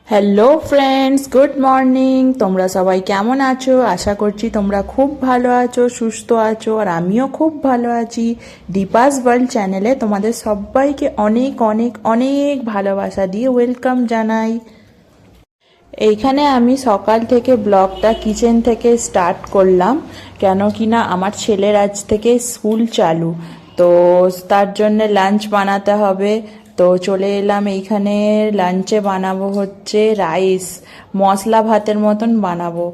Hello friends, good morning. তোমরা সবাই কেমন আছো? আশা করছি তোমরা খুব ভালো আছো, সুস্থ আছো, আর আমিও খুব ভালো আছি। দীপাস ওয়ার্ল্ড চ্যানেলে তোমাদের সবাইকে অনেক অনেক অনেক ভালোবাসা দিয়ে ওয়েলকাম জানাই। এইখানে আমি সকাল থেকে ব্লগটা কিচেন থেকে স্টার্ট করলাম, কেন কিনা আমার ছেলের আজ থেকে স্কুল চালু, তো তার জন্য লাঞ্চ বানাতে হবে। তো চলে এলাম এইখানে। লাঞ্চে বানাবো হচ্ছে রাইস, মশলা ভাতের মতন বানাবো।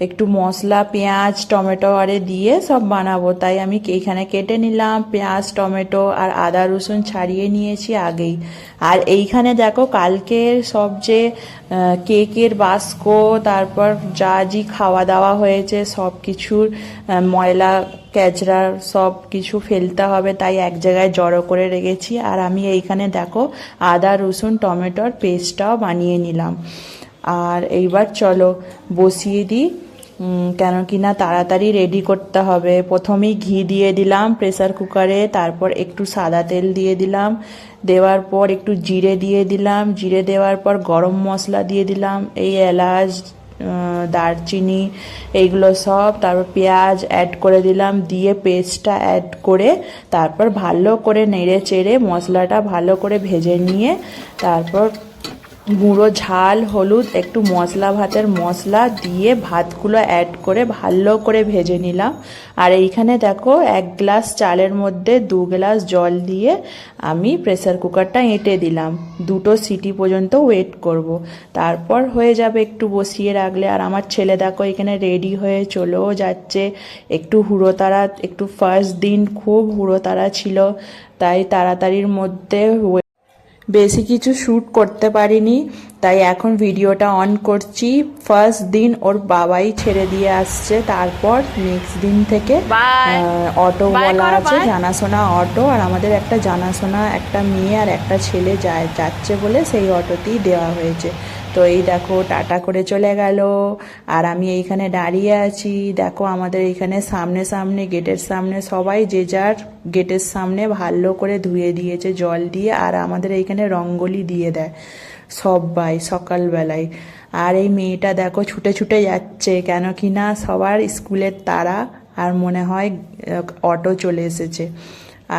একটু মশলা, পেঁয়াজ, টমেটো আরে দিয়ে সব বানাবো, তাই আমি এইখানে কেটে নিলাম পেঁয়াজ, টমেটো আর আদা রসুন ছাড়িয়ে নিয়েছি আগেই। আর এইখানে দেখো কালকের সব যে কেকের বাস্কো, তারপর যা জি খাওয়া দাওয়া হয়েছে সব কিছুর ময়লা ক্যাচড়া সব কিছু ফেলতে হবে, তাই এক জায়গায় জড়ো করে রেখেছি। আর আমি এইখানে দেখো আদা রসুন টমেটোর পেস্টটাও বানিয়ে নিলাম। আর এইবার চলো বসিয়ে দিই, কেন কিনা তাড়াতাড়ি রেডি করতে হবে। প্রথমেই ঘি দিয়ে দিলাম প্রেসার কুকারে, তারপর একটু সাদা তেল দিয়ে দিলাম, দেওয়ার পর একটু জিরে দিয়ে দিলাম, জিরে দেওয়ার পর গরম মশলা দিয়ে দিলাম, এই এলাচ, দারচিনি, এইগুলো সব, তারপর পেঁয়াজ অ্যাড করে দিলাম, দিয়ে পেস্টটা অ্যাড করে তারপর ভালো করে নেড়ে চেড়ে মশলাটা ভালো করে ভেজে নিয়ে তারপর গুঁড়ো ঝাল, হলুদ, একটু মশলা ভাতের মশলা দিয়ে ভাতগুলো অ্যাড করে ভালো করে ভেজে নিলাম। আর এইখানে দেখো 1 গ্লাস চালের মধ্যে 2 গ্লাস জল দিয়ে আমি প্রেসার কুকারটা এঁটে দিলাম। 2টো সিটি পর্যন্ত ওয়েট করব, তারপর হয়ে যাবে একটু বসিয়ে রাখলে। আর আমার ছেলে দেখো এখানে রেডি হয়ে চলেও যাচ্ছে। একটু হুড়োতাড়া, একটু ফার্স্ট দিন খুব হুড়োতাড়া ছিল, তাই তাড়াতাড়ির মধ্যে বেশি কিছু শ্যুট করতে পারিনি, তাই এখন ভিডিওটা অন করছি। ফার্স্ট দিন ওর বাবাই ছেড়ে দিয়ে আসছে, তারপর নেক্সট দিন থেকে অটোওয়ালা আছে, জানাশোনা অটো, আর আমাদের একটা জানাশোনা একটা মেয়ে আর একটা ছেলে যাচ্ছে বলে সেই অটোতেই দেওয়া হয়েছে। তো এই দেখো টাটা করে চলে গেল, আর আমি এইখানে দাঁড়িয়ে আছি। দেখো আমাদের এইখানে সামনে সামনে গেটের সামনে সবাই যে যার গেটের সামনে ভালো করে ধুয়ে দিয়েছে জল দিয়ে, আর আমাদের এইখানে রঙ্গোলি দিয়ে দেয় সবাই সকালবেলায়। আর এই মেয়েটা দেখো ছুটে ছুটে যাচ্ছে, কেন কি না সবার স্কুলের তাড়া, আর মনে হয় অটো চলে এসেছে।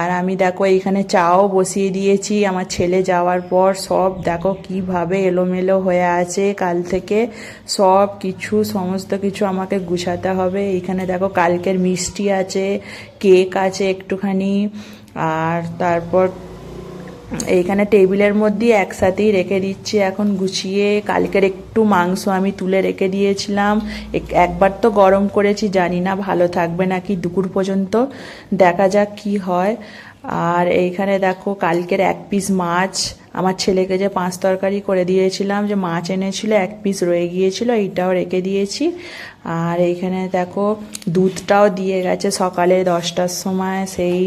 আর আমি দেখো এইখানে চাও বসিয়ে দিয়েছি আমার ছেলে যাওয়ার পর। সব দেখো কিভাবে এলোমেলো হয়ে আছে, কাল থেকে সব কিছু সমস্ত কিছু আমাকে গুছাতে হবে। এইখানে দেখো কালকের মিষ্টি আছে, কেক আছে একটুখানি, আর তারপর এইখানে টেবিলের মধ্যে একসাথেই রেখে দিচ্ছি এখন গুছিয়ে। কালকের একটু মাংস আমি তুলে রেখে দিয়েছিলাম, একবার তো গরম করেছি, জানি না ভালো থাকবে নাকি দুপুর পর্যন্ত, দেখা যাক কি হয়। আর এইখানে দেখো কালকের 1 পিস মাছ, আমার ছেলেকে যে 5 তরকারি করে দিয়েছিলাম, যে মাছ এনেছিল 1 পিস রয়ে গিয়েছিল, এইটাও রেখে দিয়েছি। আর এইখানে দেখো দুধটাও দিয়ে গেছে সকালে 10টার সময়, সেই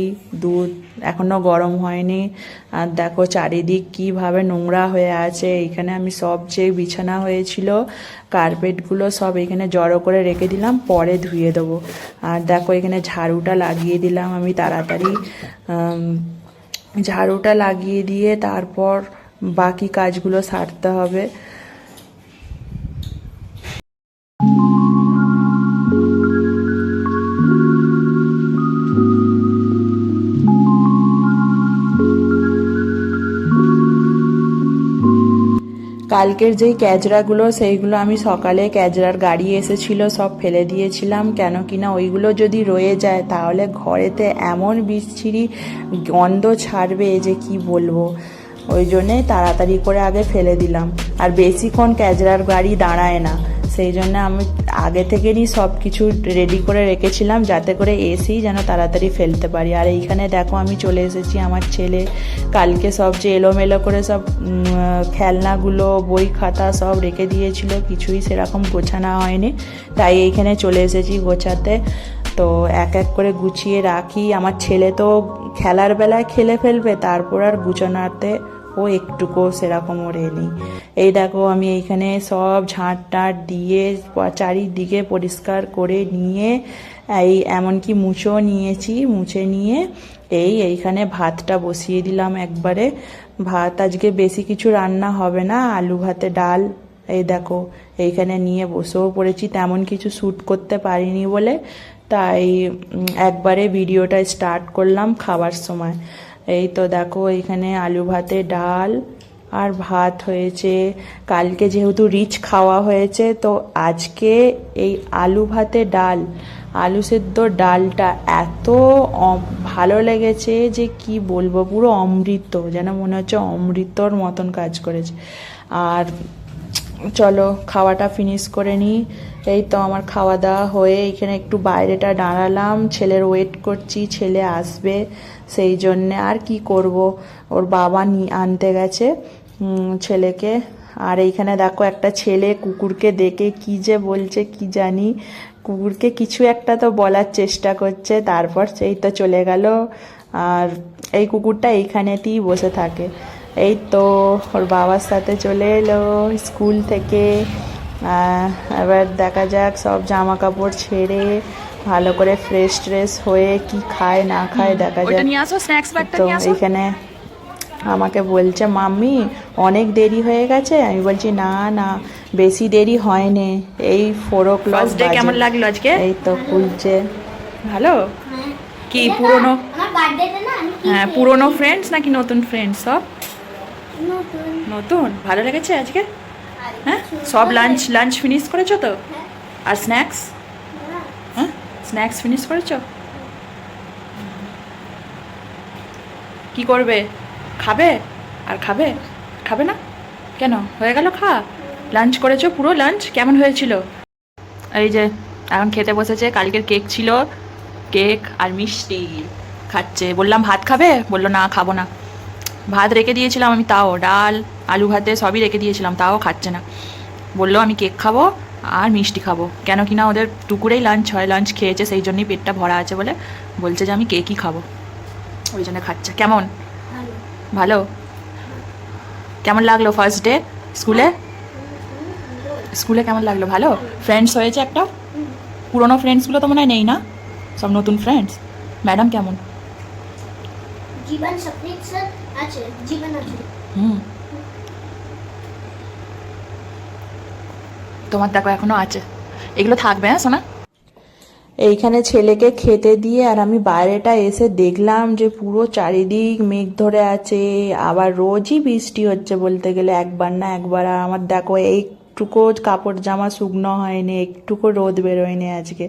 দুধ এখনও গরম হয়নি। আর দেখো চারিদিক কিভাবে নোংরা হয়ে আছে। এইখানে আমি সব যে বিছানা হয়েছিল কার্পেটগুলো সব এখানে জড়ো করে রেখে দিলাম, পরে ধুয়ে দেবো। আর দেখো এখানে ঝাড়ুটা লাগিয়ে দিলাম আমি তাড়াতাড়ি, ঝাড়ুটা লাগিয়ে দিয়ে তারপর বাকি কাজগুলো সারতে হবে। কালকের যেই ক্যাজরাগুলো সেইগুলো আমি সকালে ক্যাজরার গাড়ি এসেছিল সব ফেলে দিয়েছিলাম, কেন কিনা ওইগুলো যদি রয়ে যায় তাহলে ঘরেতে এমন বিচ্ছিরি গন্ধ ছাড়বে যে কি বলবো। ওই জন্যে তাড়াতাড়ি করে আগে ফেলে দিলাম। আর বেশিক্ষণ ক্যাজরার গাড়ি দাঁড়ায় না, সেই জন্য আমি আগে থেকেই সব কিছু রেডি করে রেখেছিলাম, যাতে করে এসেই যেন তাড়াতাড়ি ফেলতে পারি। আর এইখানে দেখো আমি চলে এসেছি, আমার ছেলে কালকে সব যে এলোমেলো করে সব খেলনাগুলো, বই খাতা সব রেখে দিয়েছিল, কিছুই সেরকম গোছানো হয়নি, তাই এইখানে চলে এসেছি গোছাতে। তো এক এক করে গুছিয়ে রাখি। আমার ছেলে তো খেলার বেলায় খেলে ফেলবে, তারপর আর গুছানোতে ও একটুকু সেরকম ওরে নেই। এই দেখো আমি এইখানে সব ঝাঁট টাট দিয়ে চারিদিকে পরিষ্কার করে নিয়ে এই এমনকি মুছেও নিয়েছি, মুছে নিয়ে এইখানে ভাতটা বসিয়ে দিলাম একবারে। ভাত আজকে বেশি কিছু রান্না হবে না, আলু ভাতে ডাল এই দেখো এইখানে নিয়ে বসেও পড়েছি, তেমন কিছু শ্যুট করতে পারিনি বলে, তাই একবারে ভিডিওটা স্টার্ট করলাম খাবার সময়। এই তো দেখো এইখানে আলু ভাতে ডাল আর ভাত হয়েছে। কালকে যেহেতু রিচ খাওয়া হয়েছে, তো আজকে এই আলু ভাতে ডাল, আলু সেদ্ধ ডালটা এত ভালো লেগেছে যে কি বলবো, পুরো অমৃত, যেন মনে হচ্ছে অমৃতর মতন কাজ করেছে। আর চলো খাওয়াটা ফিনিশ করে নিই। এই তো আমার খাওয়া দাওয়া হয়ে এখানে একটু বাইরেটা দাঁড়ালাম, ছেলের ওয়েট করছি, ছেলে আসবে সেই জন্যে। আর কি করব, ওর বাবা আনতে গেছে ছেলেকে। আর এইখানে দেখো একটা ছেলে কুকুরকে দেখে কি যে বলছে কি জানি, কুকুরকে কিছু একটা তো বলার চেষ্টা করছে, তারপর সেই তো চলে গেল। আর এই কুকুরটা এইখানেতেই বসে থাকে। এই তো ওর বাবার সাথে চলে এলো স্কুল থেকে। এবার দেখা যাক, সব জামা কাপড় ছেড়ে ভালো করে ফ্রেশ ট্রেশ হয়ে কি খায় না খায় দেখা যাক। তো এইখানে আমাকে বলছে মাম্মি অনেক দেরি হয়ে গেছে। আমি বলছি না না, বেশি দেরি হয়নি, এই 4 o'clock বাজে। কেমন লাগলো আজকে? এই তো খুলছে। ভালো? কি পুরনো? হ্যাঁ, পুরনো ফ্রেন্ডস নাকি নতুন ফ্রেন্ডস? সব নতুন। ভালো লেগেছে আজকে? হ্যাঁ, সব লাঞ্চ ফিনিশ করেছো তো? আর স্ন্যাক্স? হ্যাঁ, স্ন্যাক্স ফিনিশ করেছো? কি করবে? খাবে? আর খাবে? খাবে না কেন? হয়ে গেল খা। লাঞ্চ করেছো পুরো লাঞ্চ? কেমন হয়েছিল? এই যে এখন খেতে বসেছে, কালকের কেক ছিল, কেক আর মিষ্টি খাচ্ছে। বললাম ভাত খাবে, বললো না খাবো না। ভাত রেখে দিয়েছিলাম আমি, তাও ডাল আলু ভাতে সবই রেখে দিয়েছিলাম, তাও খাচ্ছে না। বললো আমি কেক খাবো আর মিষ্টি খাবো। কেন কিনা ওদের দুপুরেই লাঞ্চ হয়, লাঞ্চ খেয়েছে সেই জন্যই পেটটা ভরা আছে বলে বলছে যে আমি কেকই খাবো, ওই জন্য খাচ্ছে। কেমন? ভালো। কেমন লাগলো ফার্স্ট ডে স্কুলে? স্কুলে কেমন লাগলো? ভালো। ফ্রেন্ডস হয়েছে একটা? পুরোনো ফ্রেন্ডসগুলো তো মনে হয় নেই না, সব নতুন ফ্রেন্ডস। ম্যাডাম কেমন? জীবন সপ্রিত স্যার আছে, জীবন আছে। তোমার দেখো এখনো আছে, এগুলো থাকবে। হ্যাঁ সোনা। এইখানে ছেলেকে খেতে দিয়ে আর আমি বাইরেটা এসে দেখলাম যে পুরো চারিদিক মেঘ ধরে আছে, আবার রোজই বৃষ্টি হচ্ছে বলতে গেলে, একবার না একবার। আর আমার দেখো একটুকু কাপড় জামা শুকনো হয়নি, একটুকু রোদ বেরোয়নি আজকে।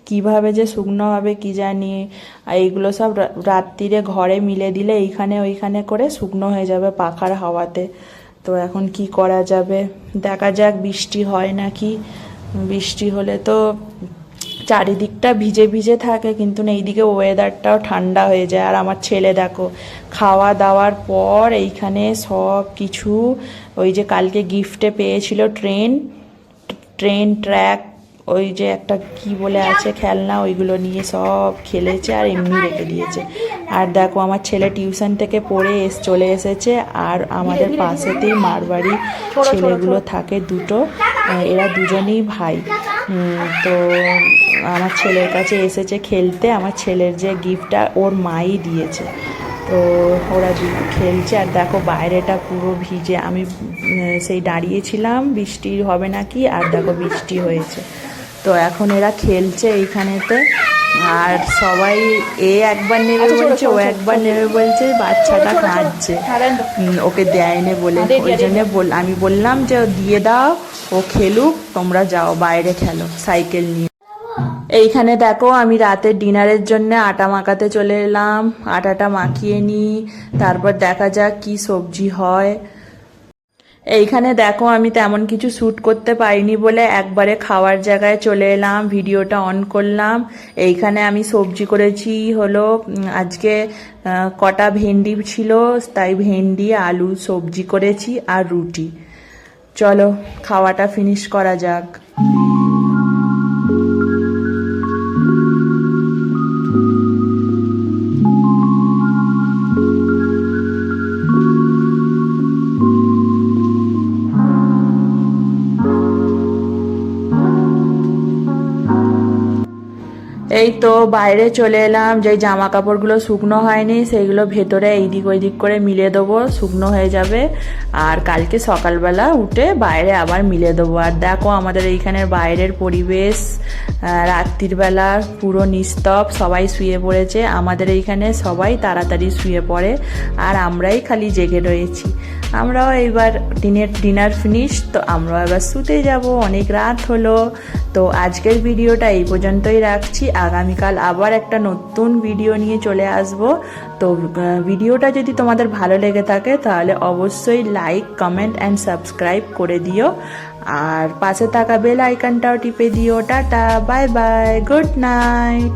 কিভাবে যে শুকনো হবে কি জানি। আর এইগুলো সব রাত্রিরে ঘরে মিলে দিলে এইখানে ওইখানে করে শুকনো হয়ে যাবে পাখার হাওয়াতে। তো এখন কি করা যাবে, দেখা যাক বৃষ্টি হয় নাকি। বৃষ্টি হলে তো চারিদিকটা ভিজে ভিজে থাকে, কিন্তু না এইদিকে ওয়েদারটাও ঠান্ডা হয়ে যায়। আর আমার ছেলে দেখো খাওয়া দাওয়ার পর এইখানে সব কিছু, ওই যে কালকে গিফটে পেয়েছিল ট্রেন ট্র্যাক, ওই যে একটা কি বলে আছে খেলনা, ওইগুলো নিয়ে সব খেলেছে আর এমনি রেখে দিয়েছে। আর দেখো আমার ছেলে টিউশন থেকে পড়ে চলে এসেছে। আর আমাদের পাশেতেই মারবাড়ি ছেলেগুলো থাকে দুটো, এরা দুজনেই ভাই। তো আমার ছেলের কাছে এসেছে খেলতে। আমার ছেলের যে গিফটটা ওর মাই দিয়েছে, তো ওরা খেলছে। আর দেখো বাইরেটা পুরো ভিজে, আমি সেই দাঁড়িয়েছিলাম বৃষ্টি হবে নাকি, আর দেখো বৃষ্টি হয়েছে। তো এখন এরা খেলছে এইখানেতে। আর সবাই একবার নেবে বলছে, ও একবার নেবে বলছে, বাচ্চাটা কাঁদছে ওকে দেয়নি বলে। ওই জন্য আমি বললাম যে দিয়ে দাও, ও খেলুক, তোমরা যাও বাইরে খেলো সাইকেল নিয়ে। এইখানে দেখো আমি রাতের ডিনারের জন্য আটা মাখাতে চলে এলাম, আটাটা মাখিয়ে নিই, তারপর দেখা যাক কি সবজি হয়। এইখানে দেখো আমি তেমন কিছু শ্যুট করতে পারিনি বলে একবারে খাওয়ার জায়গায় চলে এলাম, ভিডিওটা অন করলাম। এইখানে আমি সবজি করেছি হলো আজকে কটা ভেন্ডি ছিল, তাই ভেন্ডি আলু সবজি করেছি আর রুটি। চলো খাওয়াটা ফিনিশ করা যাক। এই তো বাইরে চলে এলাম, যে জামা কাপড়গুলো শুকনো হয়নি সেইগুলো ভেতরে এইদিক ওইদিক করে মিলে দেবো, শুকনো হয়ে যাবে। আর কালকে সকালবেলা উঠে বাইরে আবার মিলে দেবো। আর দেখো আমাদের এইখানের বাইরের পরিবেশ, রাত্রির বেলা পুরো নিস্তব, সবাই শুয়ে পড়েছে। আমাদের এইখানে সবাই তাড়াতাড়ি শুয়ে পড়ে আর আমরাই খালি জেগে রয়েছি। আমরাও এইবার ডিনার ফিনিশ, তো আমরাও এবার শুতে যাব, অনেক রাত হলো। তো আজকের ভিডিওটা এই পর্যন্তই রাখছি। আগামীকাল আবার একটা নতুন ভিডিও নিয়ে চলে আসব। তো ভিডিওটা যদি তোমাদের ভালো লেগে থাকে তাহলে অবশ্যই লাইক, কমেন্ট অ্যান্ড সাবস্ক্রাইব করে দিও। আর পাশে থাকা বেল আইকনটাও টিপে দিও। Tata, bye bye, good night.